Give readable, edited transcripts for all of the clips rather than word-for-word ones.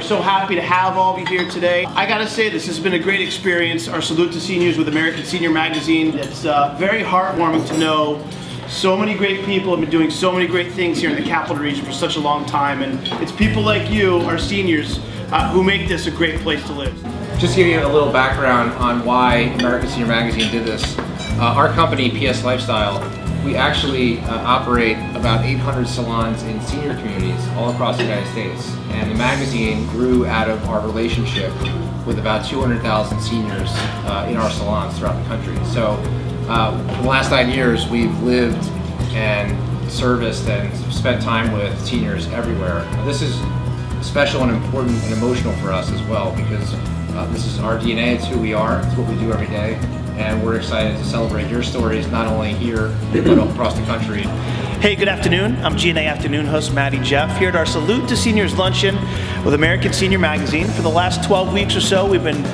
so happy to have all of you here today. I gotta say, this has been a great experience. Our salute to seniors with American Senior Magazine. It's very heartwarming to know so many great people have been doing so many great things here in the Capital Region for such a long time, and it's people like you, our seniors, who make this a great place to live. Just to give you a little background on why American Senior Magazine did this. Our company, PS Lifestyle, we actually operate about 800 salons in senior communities all across the United States. And the magazine grew out of our relationship with about 200,000 seniors in our salons throughout the country. So for the last 9 years, we've lived and serviced and spent time with seniors everywhere. This is special and important and emotional for us as well, because this is our DNA, it's who we are, it's what we do every day. And we're excited to celebrate your stories, not only here, but across the country. Hey, good afternoon. I'm GNA Afternoon host Matty Jeff here at our Salute to Seniors Luncheon with American Senior Magazine. For the last 12 weeks or so, we've been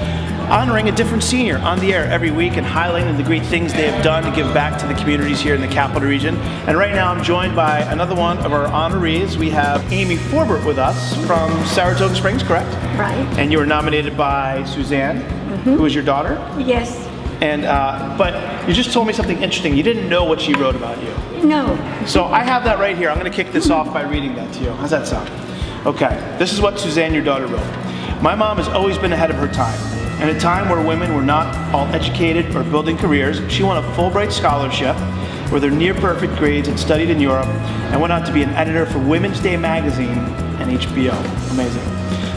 honoring a different senior on the air every week and highlighting the great things they have done to give back to the communities here in the Capital Region. And right now I'm joined by another one of our honorees. We have Amy Forbert with us from Saratoga Springs, correct? Right. And you were nominated by Suzanne, who is your daughter? Yes. And but you just told me something interesting. You didn't know what she wrote about you. No. So I have that right here. I'm going to kick this off by reading that to you. How's that sound? Okay. This is what Suzanne, your daughter, wrote. My mom has always been ahead of her time. In a time where women were not all educated or building careers, she won a Fulbright scholarship with her near-perfect grades and studied in Europe and went on to be an editor for Women's Day magazine and HBO. Amazing.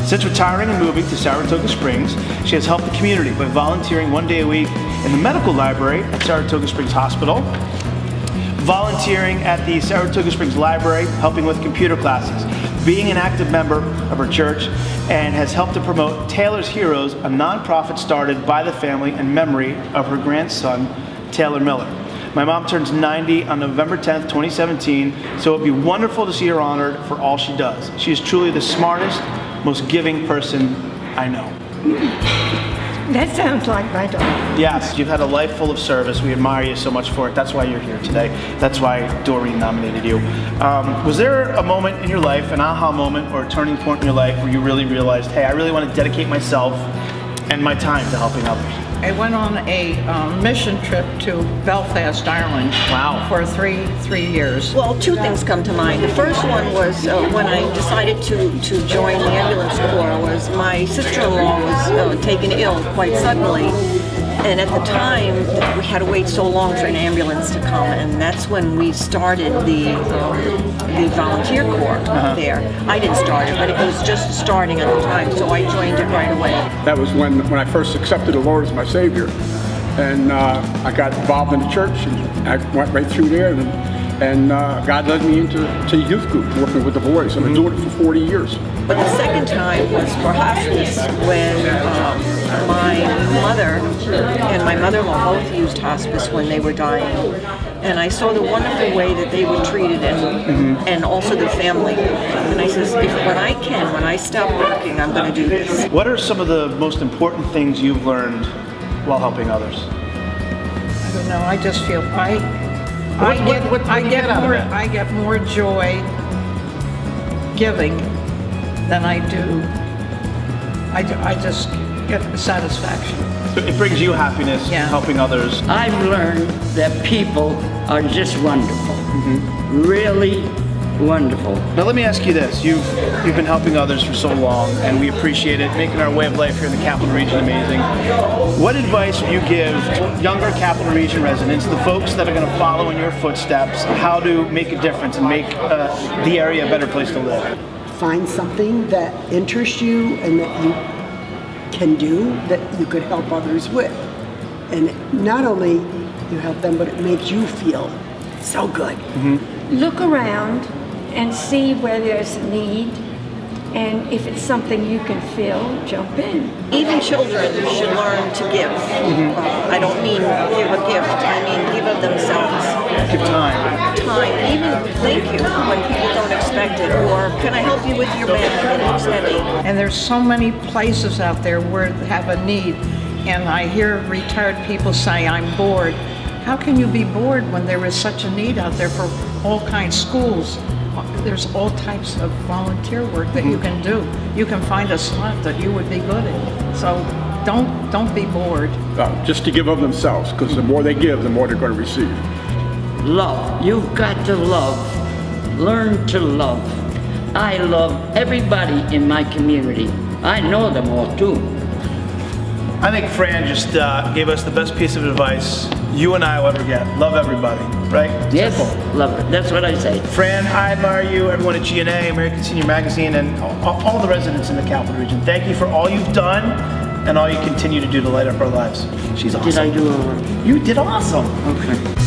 Since retiring and moving to Saratoga Springs, she has helped the community by volunteering 1 day a week in the medical library at Saratoga Springs Hospital, volunteering at the Saratoga Springs Library, helping with computer classes, being an active member of her church, and has helped to promote Taylor's Heroes, a nonprofit started by the family in memory of her grandson, Taylor Miller. My mom turns 90 on November 10th, 2017, so it would be wonderful to see her honored for all she does. She is truly the smartest, most giving person I know. That sounds like my daughter. Yes, you've had a life full of service. We admire you so much for it. That's why you're here today. That's why Doreen nominated you. Was there a moment in your life, an aha moment or a turning point in your life where you really realized, hey, I really want to dedicate myself and my time to helping others? I went on a mission trip to Belfast, Ireland. Wow. For three years. Well, two things come to mind. The first one was when I decided to join the ambulance corps. Was my sister-in-law was taken ill quite suddenly, and at the time we had to wait so long for an ambulance to come, and that's when we started the volunteer corps there. I didn't start it, but it was just starting at the time, so I joined it right away. That was when I first accepted the Lord as my Savior, and I got involved in the church, and I went right through there, and God led me into youth group, working with the boys. I've been doing it for 40 years. But the second time was for hospice, when my mother and my mother-in-law both used hospice when they were dying. And I saw the wonderful way that they were treated, and also the family. And I said, when I stop working, I'm going to do this. What are some of the most important things you've learned while helping others? I don't know. I just feel I get more joy giving than I do. I just get satisfaction. It brings you happiness, helping others. I've learned that people are just wonderful, really wonderful. Now let me ask you this, you've been helping others for so long, and we appreciate it, making our way of life here in the Capital Region amazing. What advice would you give to younger Capital Region residents, the folks that are going to follow in your footsteps, how to make a difference and make the area a better place to live? Find something that interests you and that you can do that you could help others with. And not only you help them, but it makes you feel so good. Look around and see where there's a need, and if it's something you can fill, jump in. Even children should learn to give. I don't mean give a gift, I mean give of themselves. Give time. Time, even thank you when people don't expect it, or can I help you with your bag? And there's so many places out there where they have a need, and I hear retired people say, I'm bored. How can you be bored when there is such a need out there for all kinds of schools, there's all types of volunteer work that you can do. You can find a slot that you would be good at. So don't be bored. Just to give of themselves, because the more they give, the more they're going to receive. Love. You've got to love. Learn to love. I love everybody in my community. I know them all too. I think Fran just gave us the best piece of advice you and I will ever get. Love everybody, right? Yes, Simple. love her. That's what I say. Fran, I admire you, everyone at GNA, American Senior Magazine, and all the residents in the Capital Region. Thank you for all you've done and all you continue to do to light up our lives. She's awesome. Did I do all right? You did awesome. Okay.